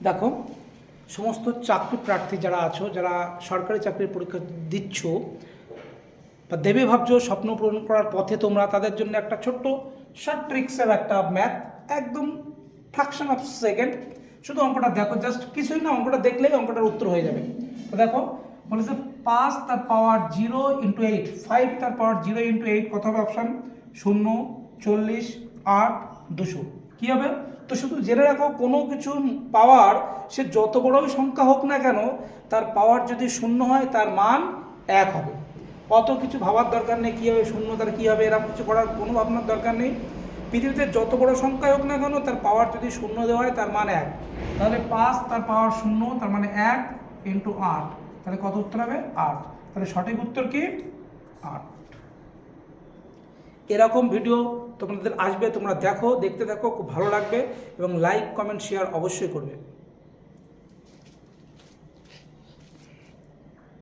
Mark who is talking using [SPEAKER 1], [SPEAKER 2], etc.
[SPEAKER 1] দেখো, সমস্ত চাকরি প্রার্থী যারা আছো, যারা সরকারি চাকরির পরীক্ষা দিচ্ছ বা দেবে ভাবছো, স্বপ্ন পূরণ করার পথে তোমরা, তাদের জন্য একটা ছোট্ট শর্ট ট্রিক্সের একটা ম্যাথ, একদম ফ্র্যাকশন অফ সেকেন্ড। শুধু অঙ্কটা দেখো, জাস্ট কিছুই না, অঙ্কটা দেখলেই অঙ্কটার উত্তর হয়ে যাবে। তো দেখো, বলেছে 5 তার পাওয়ার 0 ইন্টু 8, 5 তার পাওয়ার 0 ইন্টু 8 কত হবে? অপশান 0, 40, 8, 200। কী হবে? তো শুধু জেনে রাখো, কোনো কিছু পাওয়ার সে যত বড়ই সংখ্যা হোক না কেন, তার পাওয়ার যদি 0 হয় তার মান 1 হবে। অত কিছু ভাবার দরকার নেই, কী হবে শূন্য, তার কী হবে, এরকম কিছু করার কোনো ভাবনার দরকার নেই। পৃথিবীতে যত বড় সংখ্যাই হোক না কেন, তার পাওয়ার যদি 0 দেওয়া হয় তার মান 1। তাহলে 5 তার পাওয়ার 0, তার মানে 1 ইন্টু 8, তাহলে কত উত্তর হবে? 8। তাহলে সঠিক উত্তর কি? 8। এরকম ভিডিও তোমাদের আসবে, তোমরা দেখো, দেখতে থাকো, খুব ভালো লাগবে, এবং লাইক, কমেন্ট, শেয়ার অবশ্যই করবে।